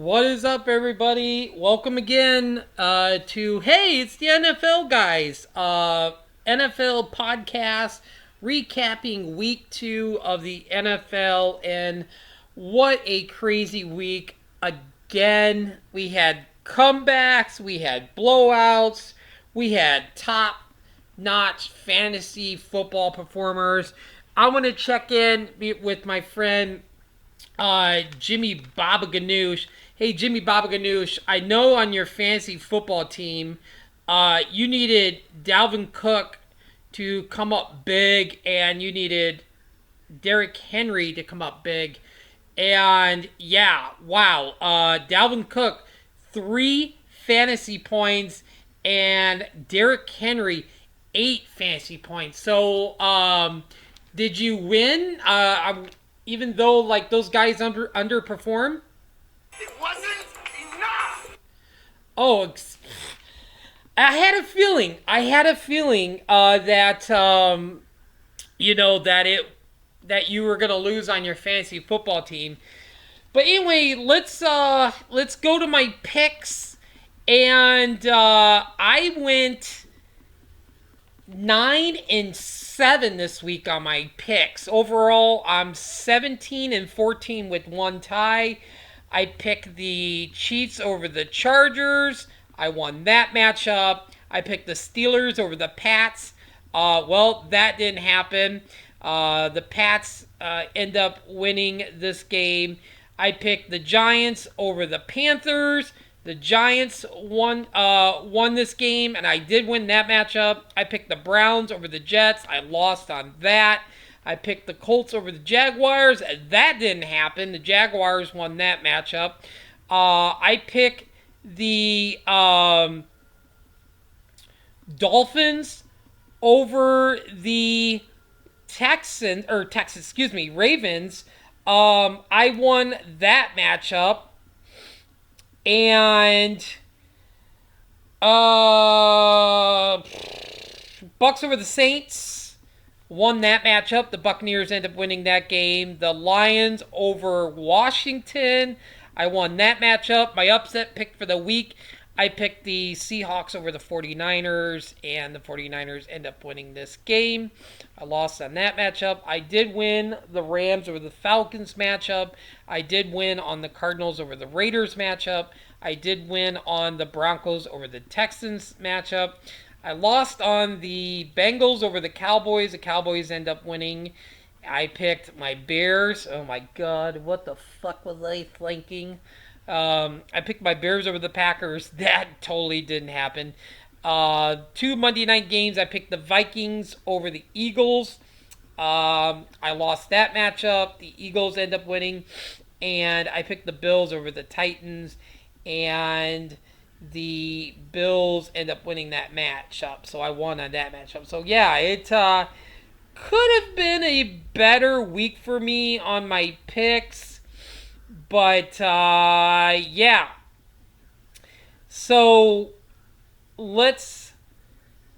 What is up, everybody? Welcome again Hey, it's the NFL guys. NFL podcast recapping week 2 of the NFL. And what a crazy week. Again, we had comebacks, we had blowouts, we had top notch fantasy football performers. I want to check in with my friend Jimmy Baba Ganoush. Hey, Jimmy Baba Ganoush, I know on your fantasy football team, you needed Dalvin Cook to come up big, and you needed Derrick Henry to come up big. And yeah, wow. Dalvin Cook, 3 fantasy points, and Derrick Henry, 8 fantasy points. So, did you win? Even though like those guys underperform? It wasn't enough. Oh, I had a feeling. That that you were gonna lose on your fantasy football team. But anyway, let's go to my picks, and I went 9-7 this week on my picks. Overall, I'm 17-14 with one tie. I picked the Chiefs over the Chargers. I won that matchup. I picked the Steelers over the Pats. Well, that didn't happen. The Pats end up winning this game. I picked the Giants over the Panthers. The Giants won this game, and I did win that matchup. I picked the Browns over the Jets. I lost on that. I picked the Colts over the Jaguars. That didn't happen. The Jaguars won that matchup. I picked the Dolphins over the Ravens. I won that matchup. And Bucks over the Saints, won that matchup. The Buccaneers end up winning that game. The Lions over Washington, I won that matchup. My upset pick for the week, I picked the Seahawks over the 49ers, and the 49ers end up winning this game. I lost on that matchup. I did win the Rams over the Falcons matchup. I did win on the Cardinals over the Raiders matchup. I did win on the Broncos over the Texans matchup. I lost on the Bengals over the Cowboys. The Cowboys end up winning. I picked my Bears. Oh my God, what the fuck was I thinking? I picked my Bears over the Packers. That totally didn't happen. 2 Monday night games. I picked the Vikings over the Eagles. I lost that matchup. The Eagles end up winning. And I picked the Bills over the Titans. And the Bills end up winning that matchup. So I won on that matchup. So yeah, it could have been a better week for me on my picks. But, yeah. So, let's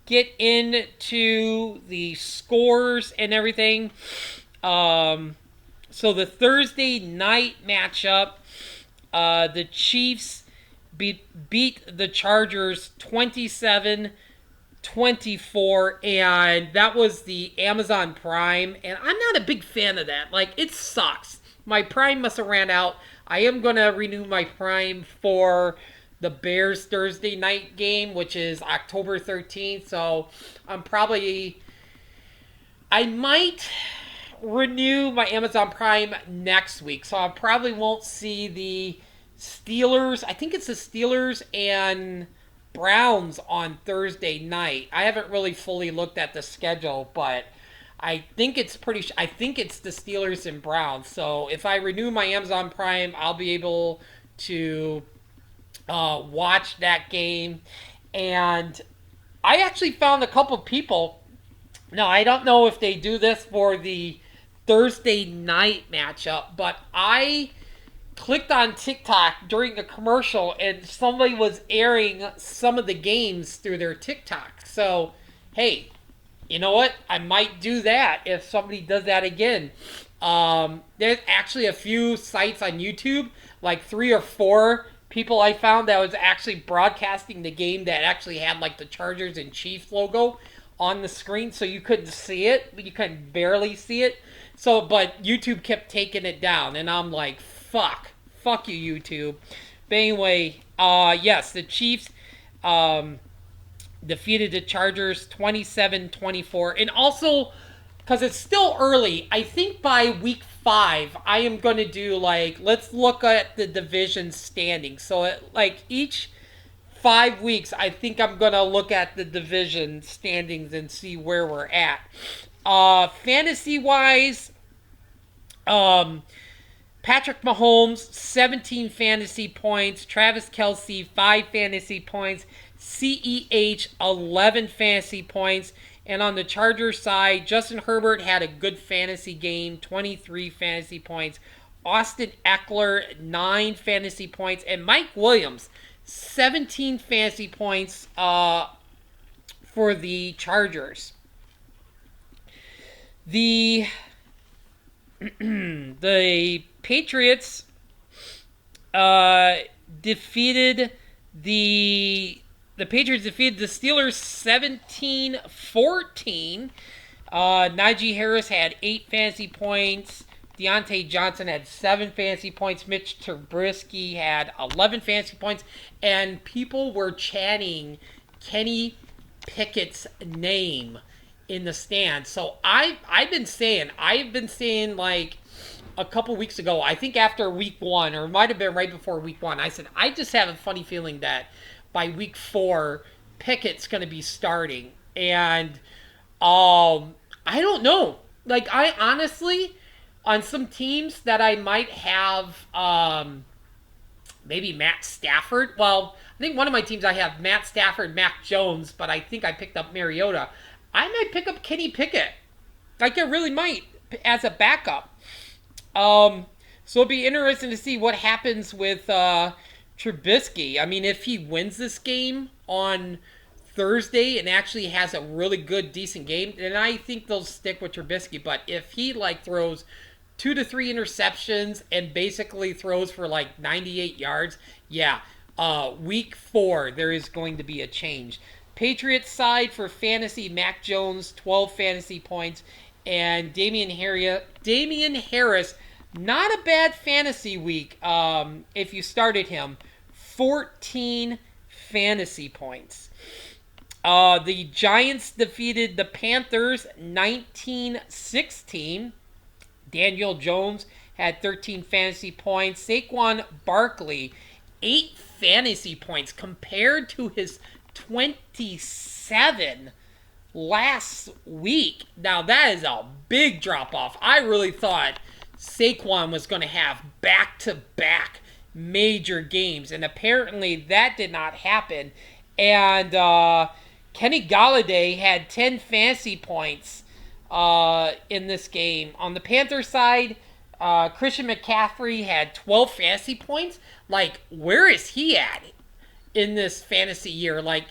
get into the scores and everything. So, the Thursday night matchup, the Chiefs beat the Chargers 27-24, and that was the Amazon Prime, and I'm not a big fan of that. Like, it sucks. My Prime must have ran out. I am going to renew my Prime for the Bears Thursday night game, which is October 13th. So I might renew my Amazon Prime next week. So I probably won't see the Steelers. I think it's the Steelers and Browns on Thursday night. I haven't really fully looked at the schedule, but I think it's the Steelers and Browns. So if I renew my Amazon Prime, I'll be able to watch that game. And I actually found a couple people. Now, I don't know if they do this for the Thursday night matchup, but I clicked on TikTok during the commercial, and somebody was airing some of the games through their TikTok. So, hey, you know what? I might do that if somebody does that again. There's actually a few sites on YouTube, like 3 or 4 people I found that was actually broadcasting the game that actually had like the Chargers and Chiefs logo on the screen, so you couldn't see it. You couldn't barely see it. So, but YouTube kept taking it down, and I'm like, fuck you, YouTube. But anyway, yes, the Chiefs defeated the Chargers 27-24, and also because it's still early, I think by week 5 I am going to do like, let's look at the division standings. So like each 5 weeks, I think I'm going to look at the division standings and see where we're at. Fantasy wise, Patrick Mahomes, 17 fantasy points. Travis Kelce, 5 fantasy points. CEH, 11 fantasy points. And on the Chargers side, Justin Herbert had a good fantasy game, 23 fantasy points. Austin Eckler, 9 fantasy points. And Mike Williams, 17 fantasy points for the Chargers. The Patriots defeated the Steelers 17-14. Najee Harris had 8 fantasy points. Deontay Johnson had 7 fantasy points. Mitch Trubisky had 11 fantasy points. And people were chanting Kenny Pickett's name in the stands. So I've been saying like a couple weeks ago, I think after week 1, or it might have been right before week 1, I said, I just have a funny feeling that by week 4, Pickett's going to be starting. And I don't know. Like, I honestly, on some teams that I might have maybe Matt Stafford. Well, I think one of my teams I have Matt Stafford, Mac Jones, but I think I picked up Mariota. I might pick up Kenny Pickett. Like, I really might, as a backup. So it'll be interesting to see what happens with Trubisky. I mean, if he wins this game on Thursday and actually has a really good, decent game, then I think they'll stick with Trubisky. But if he, like, throws 2 to 3 interceptions and basically throws for, like, 98 yards, yeah, week 4, there is going to be a change. Patriots side for fantasy, Mac Jones, 12 fantasy points, and Damian Harris, not a bad fantasy week if you started him, 14 fantasy points. The Giants defeated the Panthers 19-16. Daniel Jones had 13 fantasy points. Saquon Barkley, 8 fantasy points compared to his 27 last week. Now that is a big drop off. I really thought Saquon was going to have back-to-back major games, and apparently that did not happen. And Kenny Golladay had 10 fantasy points in this game. On the Panthers side, Christian McCaffrey had 12 fantasy points. Like, where is he at in this fantasy year? Like,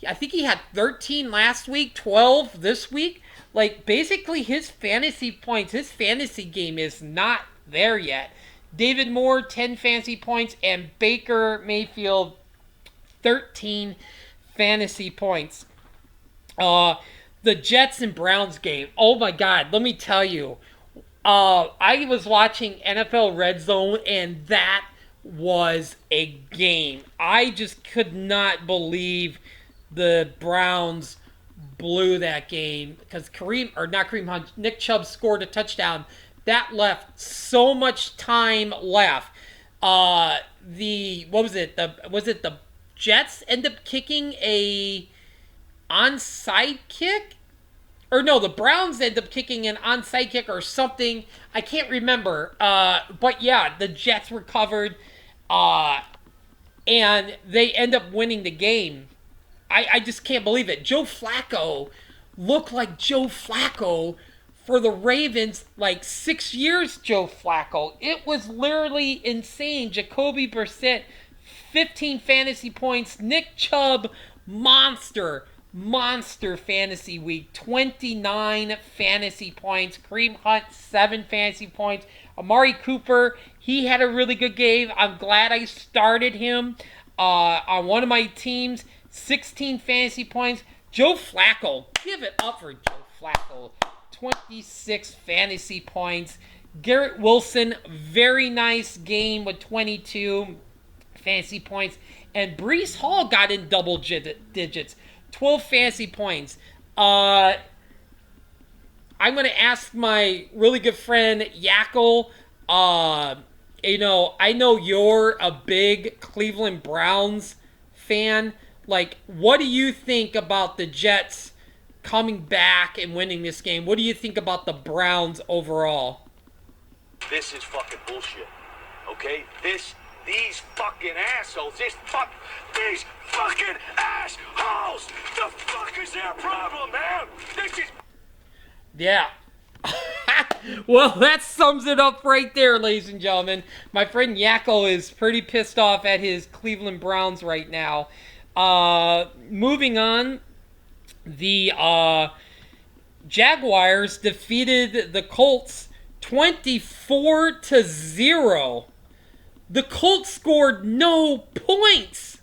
I think he had 13 last week, 12 this week. Like, basically his fantasy points, his fantasy game is not there yet. David Moore, 10 fantasy points, and Baker Mayfield, 13 fantasy points. The Jets and Browns game. Oh my God, let me tell you. I was watching NFL Red Zone, and that was a game. I just could not believe the Browns blew that game because Nick Chubb scored a touchdown. That left so much time left. Was it the Jets end up kicking a onside kick? Or no, the Browns end up kicking an onside kick or something. I can't remember. But yeah, the Jets recovered. And they end up winning the game. I just can't believe it. Joe Flacco looked like Joe Flacco for the Ravens, like 6 years Joe Flacco. It was literally insane. Jacoby Brissett, 15 fantasy points. Nick Chubb, monster. monster fantasy week. 29 fantasy points. Kareem Hunt, 7 fantasy points. Amari Cooper, he had a really good game. I'm glad I started him on one of my teams. 16 fantasy points. Joe Flacco, give it up for Joe Flacco. 26 fantasy points. Garrett Wilson, very nice game with 22 fantasy points. And Breece Hall got in double digits. 12 fantasy points. I'm going to ask my really good friend Yackle. I know you're a big Cleveland Browns fan. Like, what do you think about the Jets coming back and winning this game? What do you think about the Browns overall? This is fucking bullshit. Okay? These fucking assholes. These fucking assholes. The fuck is their problem, man? This is... Yeah. Well, that sums it up right there, ladies and gentlemen. My friend Yakko is pretty pissed off at his Cleveland Browns right now. Moving on, the Jaguars defeated the Colts 24-0. The Colts scored no points.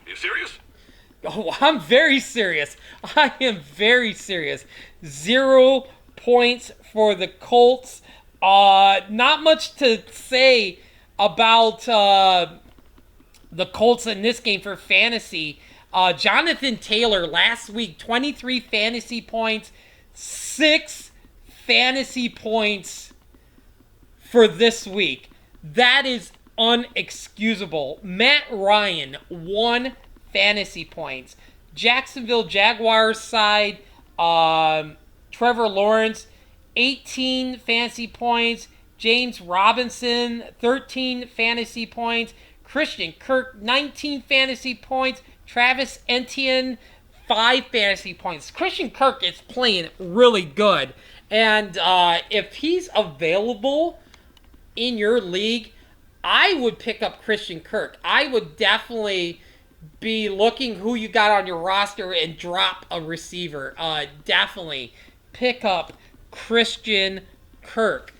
You serious? Oh, I'm very serious. I am very serious. 0 points for the Colts. Not much to say about the Colts in this game for fantasy. Jonathan Taylor last week, 23 fantasy points, 6 fantasy points for this week. That is unexcusable. Matt Ryan, 1 fantasy points. Jacksonville Jaguars side, Trevor Lawrence, 18 fantasy points. James Robinson, 13 fantasy points. Christian Kirk, 19 fantasy points. Travis Etienne, 5 fantasy points. Christian Kirk is playing really good. And if he's available in your league, I would pick up Christian Kirk. I would definitely be looking who you got on your roster and drop a receiver. Definitely pick up Christian Kirk.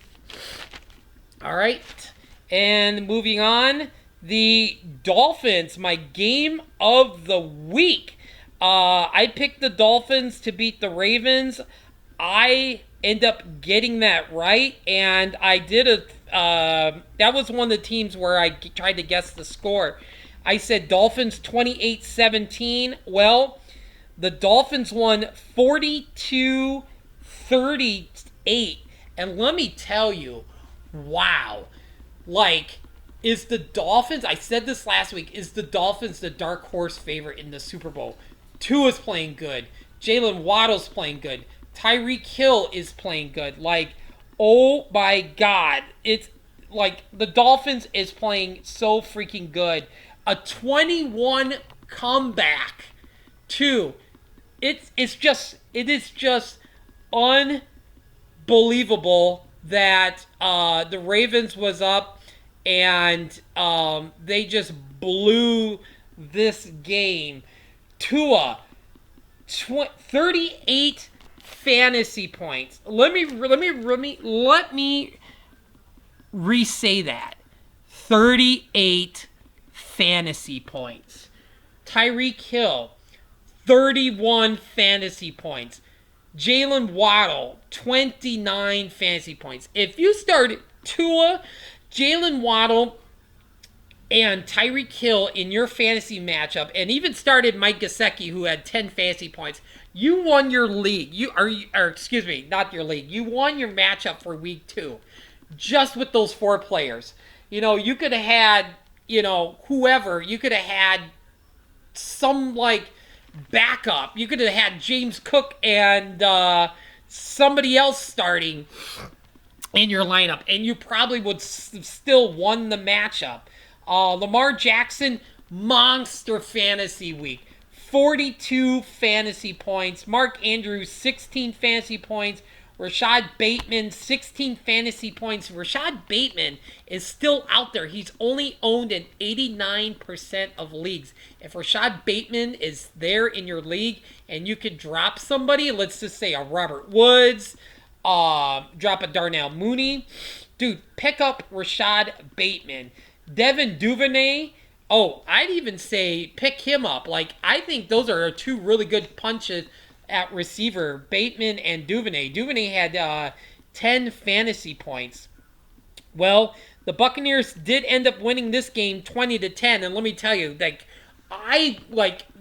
All right. And moving on, the Dolphins, my game of the week. I picked the Dolphins to beat the Ravens. I end up getting that right, and I did that was one of the teams where I tried to guess the score. I said Dolphins 28-17. Well, the Dolphins won 42-38. And let me tell you, wow. Like, is the Dolphins, I said this last week, is the Dolphins the dark horse favorite in the Super Bowl? Tua's playing good. Jalen Waddle's playing good. Tyreek Hill is playing good. Like, oh my God. It's like the Dolphins is playing so freaking good. A 21 comeback too. It is just unbelievable that the Ravens was up and they just blew this game. Tua, 38 fantasy points. Let me re-say that. 38 fantasy points. Tyreek Hill, 31 fantasy points. Jalen Waddle, 29 fantasy points. If you started Tua, Jalen Waddle, and Tyreek Hill in your fantasy matchup, and even started Mike Gesicki, who had 10 fantasy points, you won your league. You won your matchup for week 2, just with those 4 players. You know, you could have had, whoever. You could have had some backup. You could have had James Cook and somebody else starting in your lineup, and you probably would still won the matchup. Lamar Jackson, monster fantasy week. 42 fantasy points. Mark Andrews, 16 fantasy points. Rashad Bateman, 16 fantasy points. Rashad Bateman is still out there. He's only owned in 89% of leagues. If Rashad Bateman is there in your league and you could drop somebody, let's just say a Robert Woods, drop a Darnell Mooney. Dude, pick up Rashad Bateman. Devin Duvernay, oh, I'd even say pick him up. Like, I think those are two really good punches at receiver, Bateman and Duvernay. Duvernay had 10 fantasy points. Well, the Buccaneers did end up winning this game 20-10, and let me tell you, they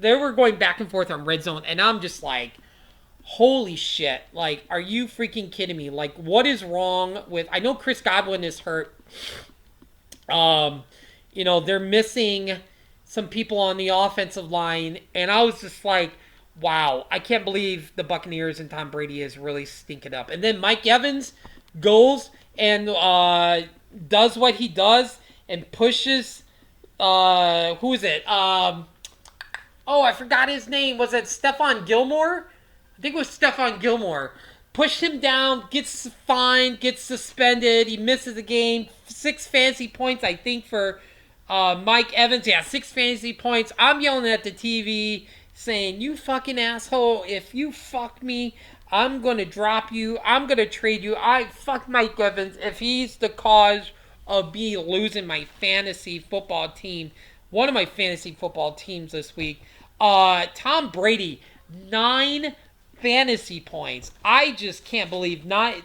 were going back and forth on red zone, and I'm just like, holy shit. Like, are you freaking kidding me? Like, what is wrong with... I know Chris Godwin is hurt. They're missing some people on the offensive line, and I was just like, wow, I can't believe the Buccaneers and Tom Brady is really stinking up. And then Mike Evans goes and does what he does and pushes, who is it? I forgot his name. Was it Stephon Gilmore? I think it was Stephon Gilmore. Pushed him down, gets fined, gets suspended. He misses the game. 6 fantasy points, I think, for Mike Evans. Yeah, 6 fantasy points. I'm yelling at the TV saying, you fucking asshole, if you fuck me, I'm going to drop you. I'm going to trade you. Fuck Mike Evans if he's the cause of me losing my fantasy football team. One of my fantasy football teams this week. Tom Brady, 9 fantasy points. I just can't believe 9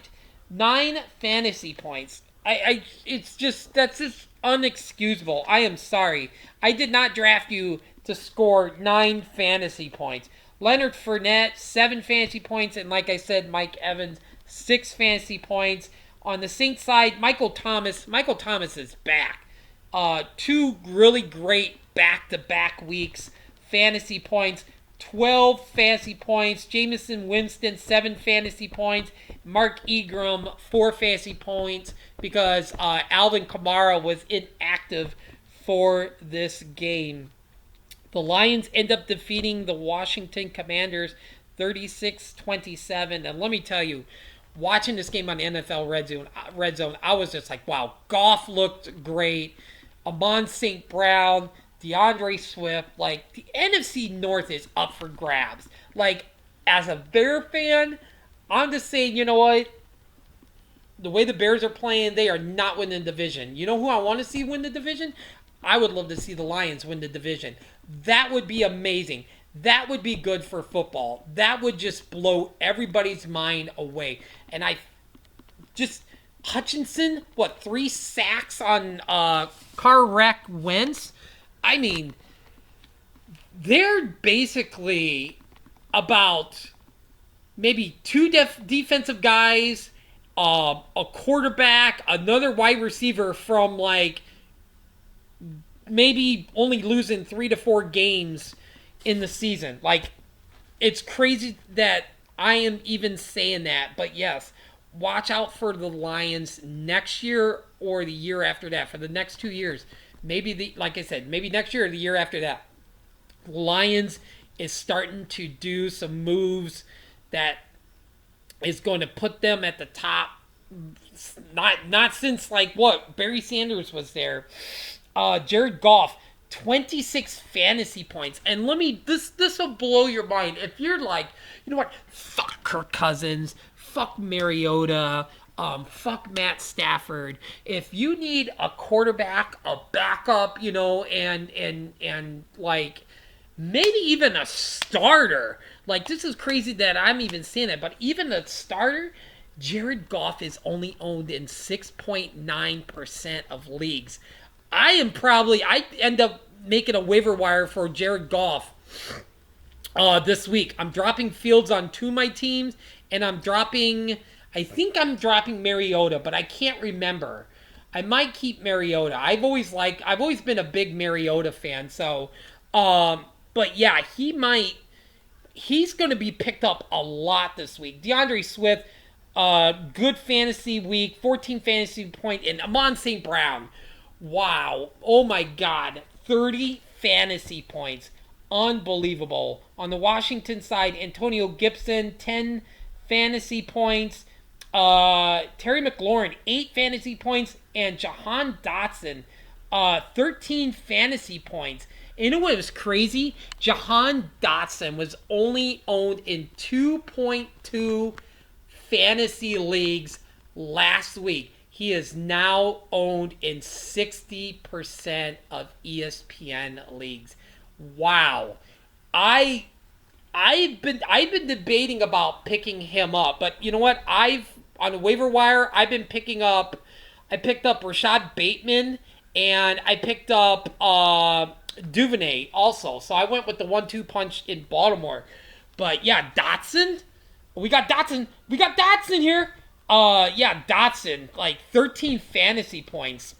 fantasy points. That's just unexcusable. I am sorry. I did not draft you to score 9 fantasy points. Leonard Fournette, 7 fantasy points, and like I said, Mike Evans, 6 fantasy points. On the Saints side, Michael Thomas is back. 2 really great back-to-back weeks. Fantasy points, 12 fantasy points. Jameson Winston, 7 fantasy points. Mark Ingram, 4 fantasy points because Alvin Kamara was inactive for this game. The Lions end up defeating the Washington Commanders 36-27. And let me tell you, watching this game on NFL Red Zone, I was just like, wow, Goff looked great. Amon St. Brown, DeAndre Swift, like, the NFC North is up for grabs. Like, as a Bear fan, I'm just saying, you know what? The way the Bears are playing, they are not winning the division. You know who I want to see win the division? I would love to see the Lions win the division. That would be amazing. That would be good for football. That would just blow everybody's mind away. And Hutchinson, 3 sacks on car wreck Wentz? I mean, they're basically about maybe 2 defensive guys, a quarterback, another wide receiver from maybe only losing 3 to 4 games in the season. Like, it's crazy that I am even saying that, but yes, watch out for the Lions next year or the year after that, for the next 2 years. Maybe like I said, maybe next year or the year after that. Lions is starting to do some moves that is going to put them at the top. Not since Barry Sanders was there. Jared Goff, 26 fantasy points. And this will blow your mind. If you're like, you know what, fuck Kirk Cousins, fuck Mariota, fuck Matt Stafford. If you need a quarterback, a backup, and like maybe even a starter. Like, this is crazy that I'm even saying that, but even a starter, Jared Goff is only owned in 6.9% of leagues. I end up making a waiver wire for Jared Goff this week. I'm dropping Fields on 2 of my teams, and I think I'm dropping Mariota, but I can't remember. I might keep Mariota. I've always been a big Mariota fan, so, but yeah, he's going to be picked up a lot this week. DeAndre Swift, good fantasy week, 14 fantasy point, and Amon St. Brown. Wow. Oh my God. 30 fantasy points. Unbelievable. On the Washington side, Antonio Gibson, 10 fantasy points. Terry McLaurin, 8 fantasy points, and Jahan Dotson, 13 fantasy points. You know what was crazy? Jahan Dotson was only owned in 2.2 fantasy leagues last week. He is now owned in 60% of ESPN leagues. Wow. I've been debating about picking him up, but you know what? On the waiver wire, I picked up Rashad Bateman, and I picked up Duvernay also. So I went with the 1-2 punch in Baltimore. But yeah, Dotson. We got Dotson here. Dotson, like 13 fantasy points.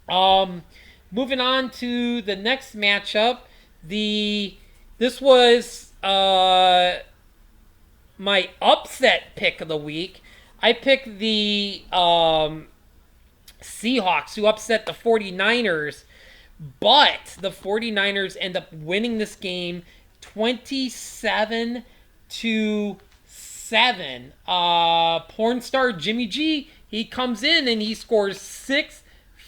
Moving on to the next matchup. This was my upset pick of the week. I picked the Seahawks, who upset the 49ers, but the 49ers end up winning this game 27-7. Porn star Jimmy G, he comes in and he scores 6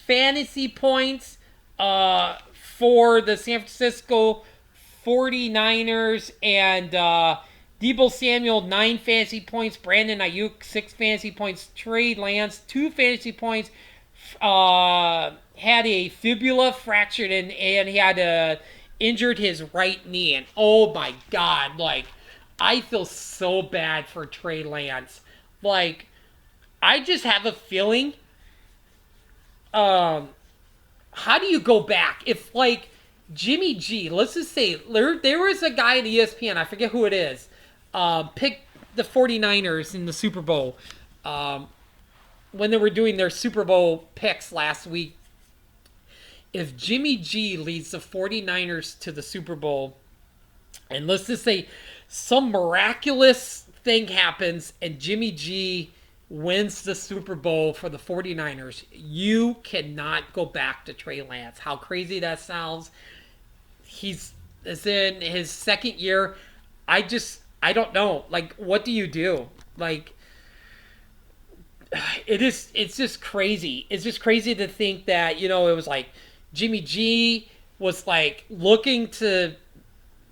fantasy points for the San Francisco 49ers, and Deebo Samuel, 9 fantasy points. Brandon Ayuk, 6 fantasy points. Trey Lance, 2 fantasy points. Had a fibula fractured and he had injured his right knee. And oh my God, like, I feel so bad for Trey Lance. Like, I just have a feeling, how do you go back? If, like, Jimmy G, let's just say, there was a guy at ESPN, I forget who it is, picked the 49ers in the Super Bowl when they were doing their Super Bowl picks last week. If Jimmy G leads the 49ers to the Super Bowl, and let's just say some miraculous thing happens and Jimmy G wins the Super Bowl for the 49ers, you cannot go back to Trey Lance. How crazy that sounds. He's in his second year. I don't know. Like, what do you do? Like, it's just crazy. It's just crazy to think that, it was like Jimmy G was like looking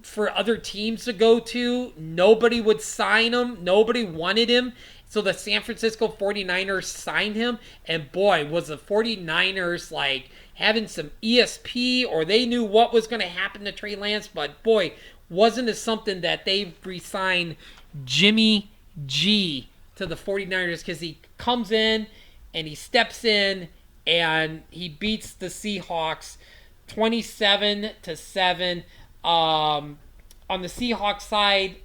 for other teams to go to. Nobody would sign him. Nobody wanted him. So the San Francisco 49ers signed him. And boy, was the 49ers like having some ESP, or they knew what was going to happen to Trey Lance. But boy, wasn't it something that they re-signed Jimmy G to the 49ers, because he comes in and he steps in and he beats the Seahawks 27-7. On the Seahawks side,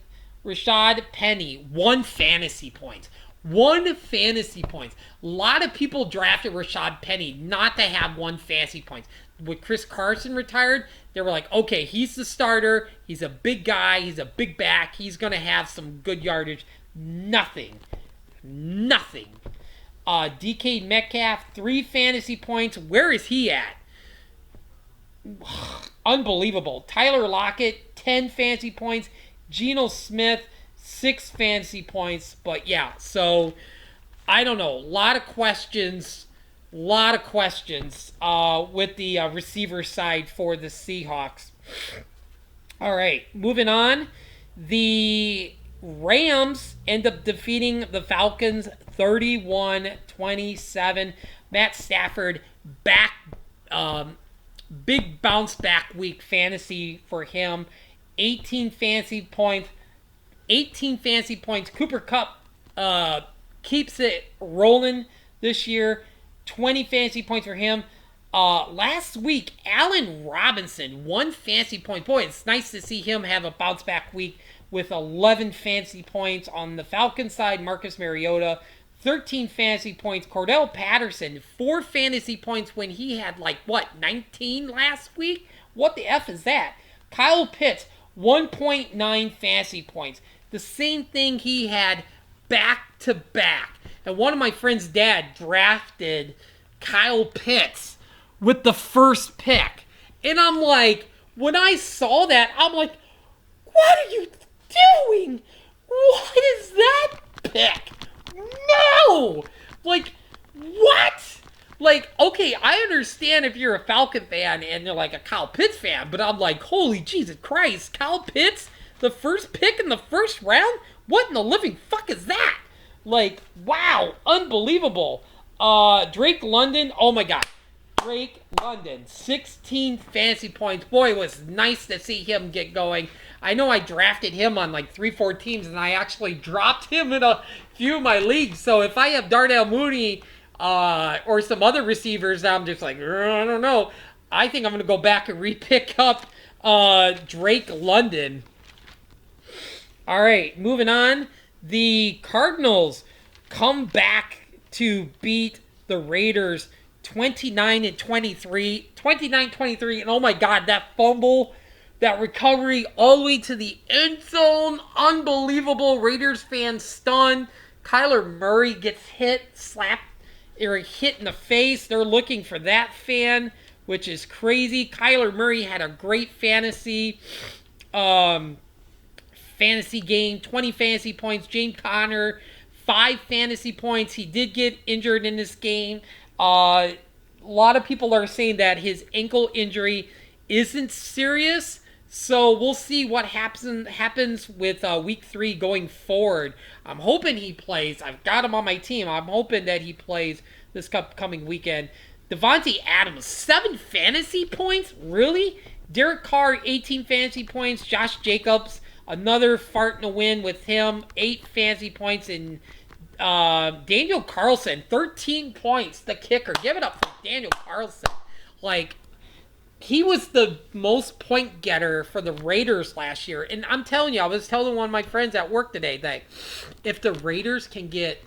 Rashad Penny, 1 fantasy point. 1 fantasy point. A lot of people drafted Rashad Penny not to have 1 fantasy point. With Chris Carson retired, they were like, okay, he's the starter. He's a big guy. He's a big back. He's going to have some good yardage. Nothing. DK Metcalf, 3 fantasy points. Where is he at? Unbelievable. Tyler Lockett, 10 fantasy points. Geno Smith, 6 fantasy points. But yeah, so I don't know. A lot of questions with the receiver side for the Seahawks. All right, moving on. The Rams end up defeating the Falcons 31-27. Matt Stafford back, big bounce back week fantasy for him. 18 fantasy points. Cooper Kupp keeps it rolling this year. 20 fantasy points for him. Last week, Allen Robinson, 1 fantasy point. Boy, it's nice to see him have a bounce back week with 11 fantasy points. On the Falcons side, Marcus Mariota, 13 fantasy points. Cordell Patterson, 4 fantasy points when he had 19 last week? What the F is that? Kyle Pitts, 1.9 fantasy points. The same thing he had back to back. And one of my friend's dad drafted Kyle Pitts with the first pick. And I'm like, when I saw that, I'm like, what are you doing? What is that pick? No! Like, what? Like, okay, I understand if you're a Falcon fan and you're like a Kyle Pitts fan, but I'm like, holy Jesus Christ, Kyle Pitts, the first pick in the first round? What in the living fuck is that? Like, wow, unbelievable. Drake London, oh my god. Drake London, 16 fantasy points. Boy, it was nice to see him get going. I know I drafted him on like 3-4 teams, and I actually dropped him in a few of my leagues. So if I have Darnell Mooney or some other receivers, I'm just like, I don't know. I think I'm going to go back and re-pick up Drake London. All right, moving on. The Cardinals come back to beat the Raiders 29-23. 29-23, and oh my god, that fumble, that recovery all the way to the end zone. Unbelievable. Raiders fans stunned. Kyler Murray gets hit, slapped, or hit in the face. They're looking for that fan, which is crazy. Kyler Murray had a great fantasy game, 20 fantasy points. James Conner, 5 fantasy points. He did get injured in this game. A lot of people are saying that his ankle injury isn't serious, so we'll see what happens with week 3 going forward. I'm hoping he plays. I've got him on my team. I'm hoping that he plays this upcoming weekend. Devontae Adams, 7 fantasy points? Really? Derek Carr, 18 fantasy points. Josh Jacobs, another fart in a win with him, 8 fantasy points. And Daniel Carlson, 13 points, the kicker. Give it up for Daniel Carlson. Like, he was the most point getter for the Raiders last year. And I'm telling you, I was telling one of my friends at work today that if the Raiders can get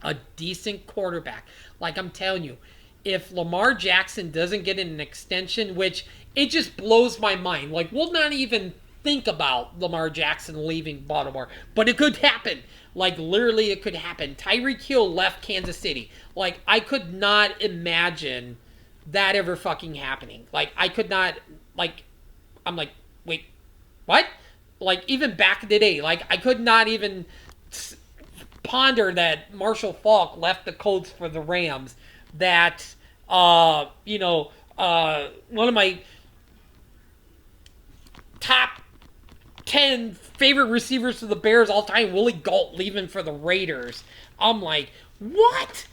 a decent quarterback, like I'm telling you, if Lamar Jackson doesn't get an extension, which it just blows my mind. Like, we'll not even think about Lamar Jackson leaving Baltimore, but it could happen. Like, literally, it could happen. Tyreek Hill left Kansas City. Like, I could not imagine that ever fucking happening. Like, I could not, like, I'm like, wait, what? Like, even back in the day, like, I could not even ponder that Marshall Faulk left the Colts for the Rams. That, one of my top 10 favorite receivers for the Bears all time, Willie Gault, leaving for the Raiders. I'm like, what?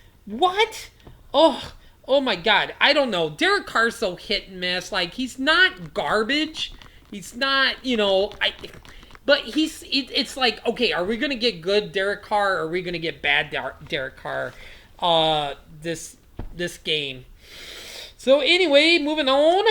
Oh my god. I don't know. Derek Carr's so hit and miss. Like, he's not garbage. He's not, but it's like, okay, are we going to get good Derek Carr, or are we going to get bad Derek Carr this game? So anyway, moving on.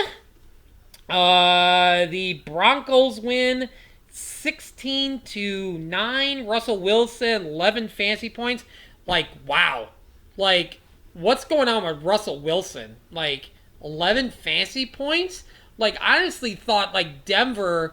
The Broncos win 16-9. Russell Wilson, 11 fantasy points. Like, wow. Like, what's going on with Russell Wilson? Like, 11 fantasy points? Like, I honestly thought, like, Denver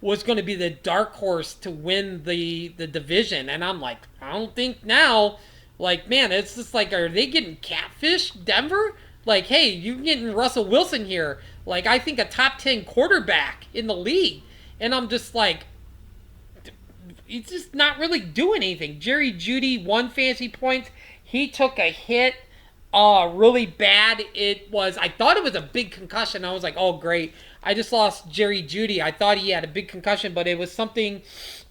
was going to be the dark horse to win the division. And I'm like, I don't think now. Like, man, it's just like, are they getting catfished, Denver? Like, hey, you getting Russell Wilson here. Like, I think a top 10 quarterback in the league. And I'm just like, he's just not really doing anything. Jerry Jeudy, 1 fantasy points. He took a hit really bad. I thought it was a big concussion. I was like, oh, great. I just lost Jerry Jeudy. I thought he had a big concussion, but it was something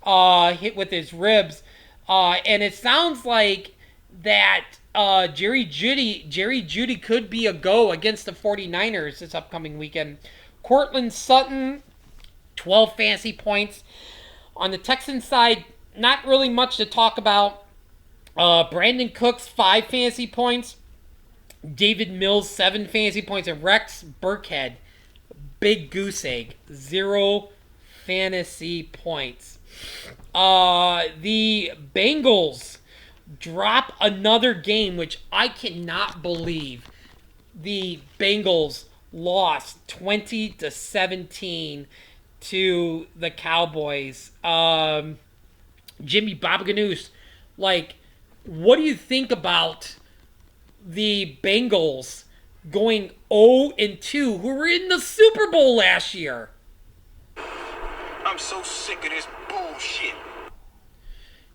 hit with his ribs. And it sounds like that Jerry Jeudy could be a go against the 49ers this upcoming weekend. Cortland Sutton, 12 fantasy points. On the Texans side, not really much to talk about. Brandon Cooks, 5 fantasy points. David Mills, 7 fantasy points. And Rex Burkhead, big goose egg, 0 fantasy points. The Bengals drop another game, which I cannot believe. The Bengals lost 20-17 to the Cowboys. Jimmy Babaganews, like, what do you think about the Bengals going 0-2, who were in the Super Bowl last year? I'm so sick of this bullshit.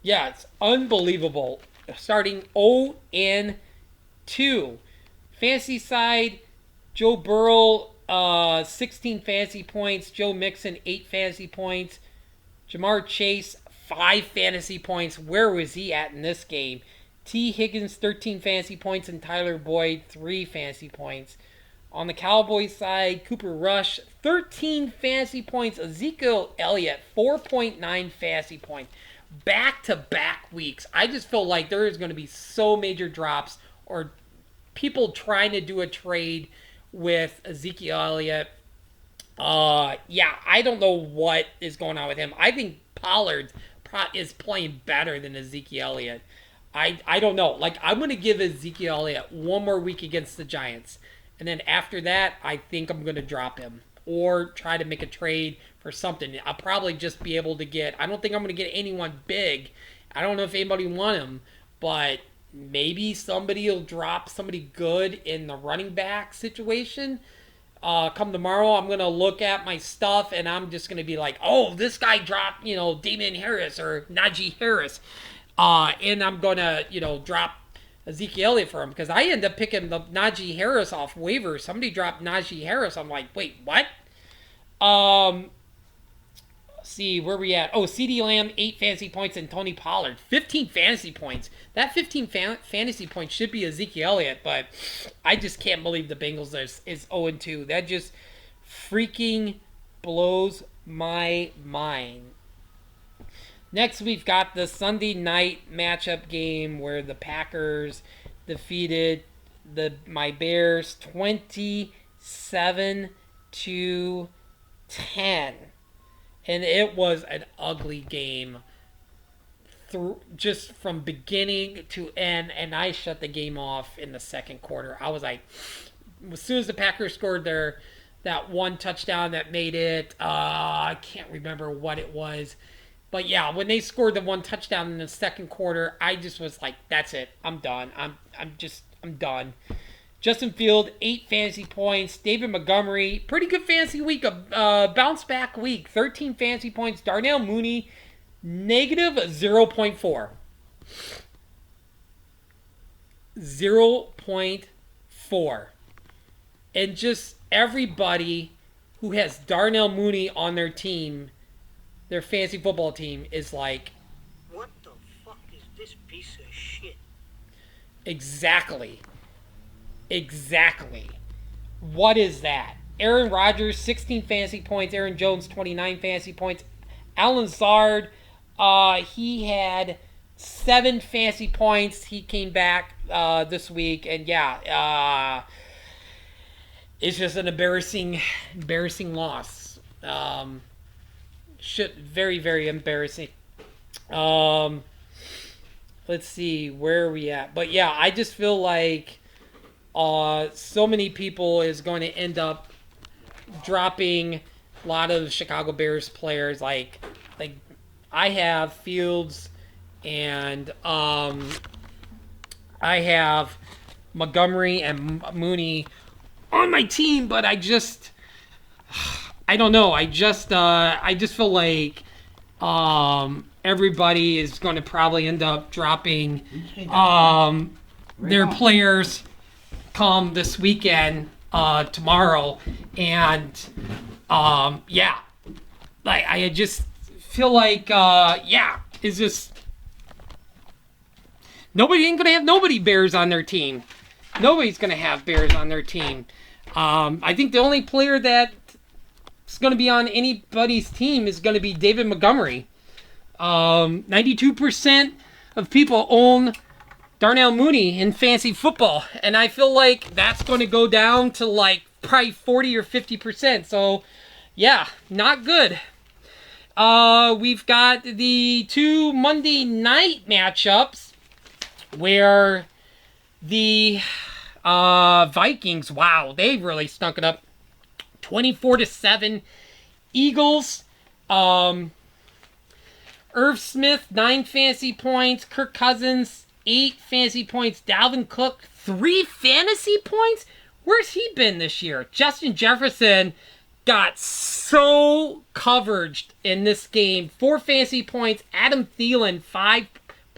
Yeah, it's unbelievable. starting 0-2. Fantasy side, Joe Burrow, 16 fantasy points. Joe Mixon, 8 fantasy points. Jamar Chase, 5 fantasy points. Where was he at in this game? T. Higgins, 13 fantasy points, and Tyler Boyd, 3 fantasy points. On the Cowboys side, Cooper Rush, 13 fantasy points. Ezekiel Elliott, 4.9 fantasy points. Back-to-back weeks. I just feel like there is going to be so major drops or people trying to do a trade with Ezekiel Elliott. I don't know what is going on with him. I think Pollard is playing better than Ezekiel Elliott. I don't know. Like, I'm going to give Ezekiel Elliott one more week against the Giants. And then after that, I think I'm going to drop him or try to make a trade for something. I'll probably just be able to get... I don't think I'm going to get anyone big. I don't know if anybody want him, but maybe somebody will drop somebody good in the running back situation. Come tomorrow, I'm going to look at my stuff, and I'm just going to be like, oh, this guy dropped, Damian Harris or Najee Harris. And I'm going to, drop Ezekiel Elliott for him because I end up picking the Najee Harris off waivers. Somebody dropped Najee Harris. I'm like, wait, what? See, where we at? Oh, CeeDee Lamb, 8 fantasy points, and Tony Pollard, 15 fantasy points. That 15 fantasy points should be Ezekiel Elliott, but I just can't believe the Bengals is 0-2. That just freaking blows my mind. Next, we've got the Sunday night matchup game where the Packers defeated my Bears 27-10. And it was an ugly game just from beginning to end. And I shut the game off in the second quarter. I was like, as soon as the Packers scored that one touchdown that made it, I can't remember what it was. But yeah, when they scored the one touchdown in the second quarter, I just was like, that's it. I'm done. I'm done. Justin Field, 8 fantasy points. David Montgomery, pretty good fantasy week. A bounce back week. 13 fantasy points. Darnell Mooney, negative 0.4. 0.4. And just everybody who has Darnell Mooney on their team, their fantasy football team, is like, what the fuck is this piece of shit? Exactly. What is that? Aaron Rodgers, 16 fantasy points. Aaron Jones, 29 fantasy points. Alan Lazard, he had 7 fantasy points. He came back this week, and it's just an embarrassing loss. Very, very embarrassing. Let's see, where are we at? But yeah, I just feel like so many people is going to end up dropping a lot of Chicago Bears players. Like I have Fields and I have Montgomery and Mooney on my team, but I don't know. I just feel like everybody is going to probably end up dropping their players come this weekend, tomorrow, and like I just feel like it's just nobody ain't gonna have Bears on their team. Nobody's gonna have Bears on their team. I think the only player that's going to be on anybody's team is going to be David Montgomery. 92% of people own Darnell Mooney in fantasy football, and I feel like that's going to go down to like probably 40 or 50%. So, yeah, not good. We've got the 2 Monday night matchups where the Vikings, wow, they really stunk it up. 24-7 Eagles. Irv Smith, 9 fantasy points. Kirk Cousins, 8 fantasy points. Dalvin Cook, 3 fantasy points? Where's he been this year? Justin Jefferson got so covered in this game. 4 fantasy points. Adam Thielen, 5.9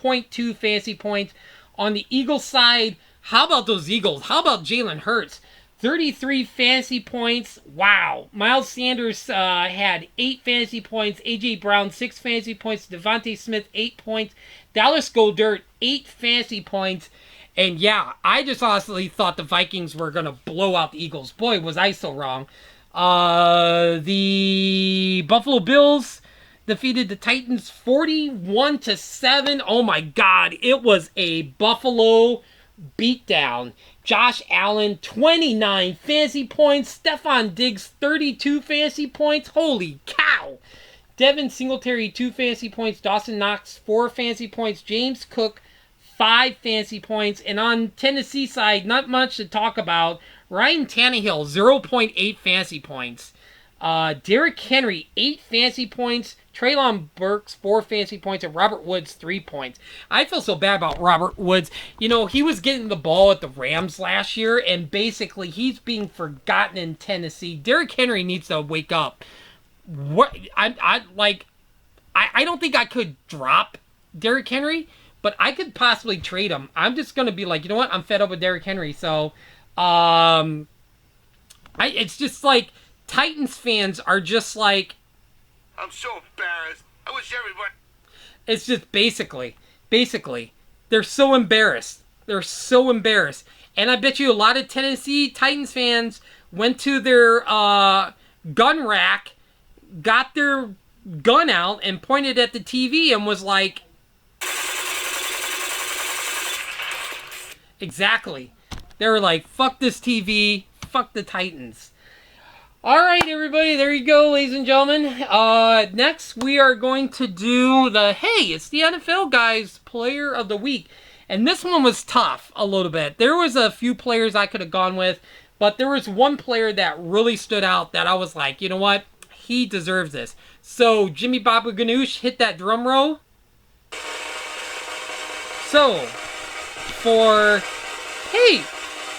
4.2 fantasy points. On the Eagles side, how about those Eagles? How about Jalen Hurts? 33 fantasy points. Wow. Miles Sanders had 8 fantasy points. A.J. Brown, 6 fantasy points. Devontae Smith, 8 points. Dallas Goedert, 8 fantasy points. And yeah, I just honestly thought the Vikings were going to blow out the Eagles. Boy, was I so wrong. The Buffalo Bills defeated the Titans 41-7. Oh my God, it was a Buffalo beatdown. Josh Allen, 29 fantasy points. Stephon Diggs, 32 fantasy points. Holy cow. Devin Singletary, 2 fantasy points. Dawson Knox, 4 fantasy points. James Cook, 5 fantasy points. And on Tennessee side, not much to talk about. Ryan Tannehill, 0.8 fantasy points. Derrick Henry, 8 fantasy points. Treylon Burks, 4 fantasy points. And Robert Woods, 3 points. I feel so bad about Robert Woods. You know, he was getting the ball at the Rams last year, and basically he's being forgotten in Tennessee. Derrick Henry needs to wake up. I don't think I could drop Derrick Henry, but I could possibly trade him. I'm just going to be like, you know what? I'm fed up with Derrick Henry. So, it's just like Titans fans are just like, I'm so embarrassed. I wish everybody... It's just basically, they're so embarrassed. They're so embarrassed. And I bet you a lot of Tennessee Titans fans went to their gun rack, got their gun out, and pointed at the TV and was like... Exactly. They were like, fuck this TV, fuck the Titans. Alright, everybody, there you go, ladies and gentlemen. Next, we are going to do it's the NFL Guys Player of the Week. And this one was tough a little bit. There was a few players I could have gone with, but there was one player that really stood out that I was like, you know what? He deserves this. So, Jimmy Babu Ganoush, hit that drum roll. So,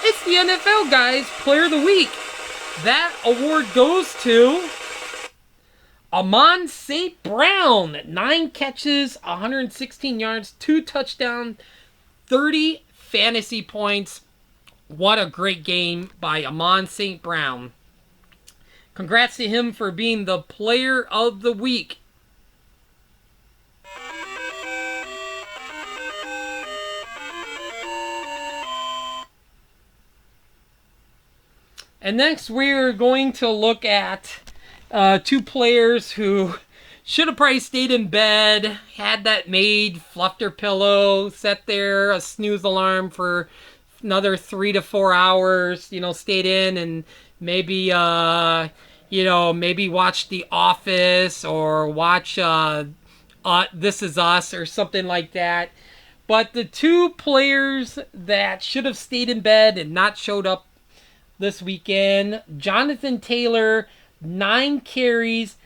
it's the NFL Guys Player of the Week. That award goes to Amon St. Brown. 9 catches, 116 yards, 2 touchdowns, 30 fantasy points. What a great game by Amon St. Brown. Congrats to him for being the Player of the Week. And next, we're going to look at 2 players who should have probably stayed in bed, had that made, fluffed their pillow, set there a snooze alarm for another 3 to 4 hours, stayed in and maybe, maybe watch The Office or watch This Is Us or something like that. But the 2 players that should have stayed in bed and not showed up this weekend, Jonathan Taylor, 9 carries,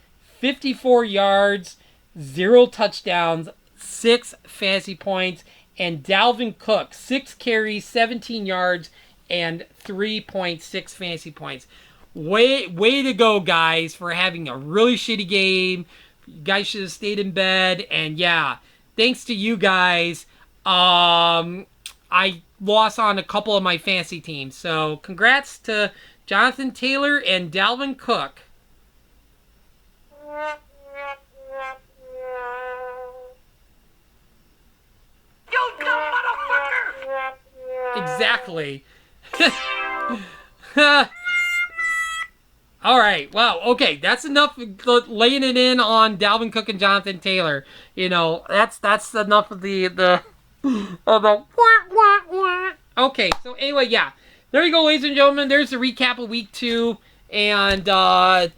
54 yards, 0 touchdowns, 6 fantasy points, and Dalvin Cook, 6 carries, 17 yards, and 3.6 fantasy points. Way to go, guys, for having a really shitty game. You guys should have stayed in bed, and yeah, thanks to you guys, I lost on a couple of my fantasy teams. So, congrats to Jonathan Taylor and Dalvin Cook. You dumb motherfucker! Exactly. Alright, wow, okay, that's enough laying it in on Dalvin Cook and Jonathan Taylor. That's enough of the Okay, so anyway, yeah. There you go, ladies and gentlemen. There's the recap of week 2. And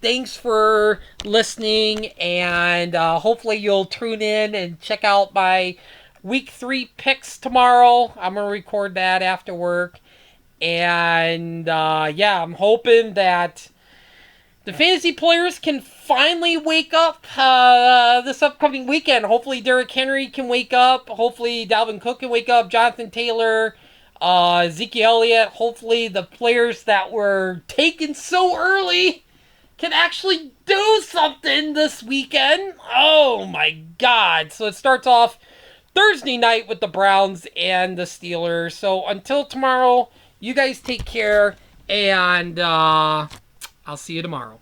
thanks for listening. And hopefully you'll tune in and check out my week 3 picks tomorrow. I'm going to record that after work. And I'm hoping that the fantasy players can finally wake up this upcoming weekend. Hopefully Derrick Henry can wake up. Hopefully Dalvin Cook can wake up. Jonathan Taylor, Ezekiel Elliott. Hopefully the players that were taken so early can actually do something this weekend. Oh my God. So it starts off Thursday night with the Browns and the Steelers. So until tomorrow, you guys take care, and I'll see you tomorrow.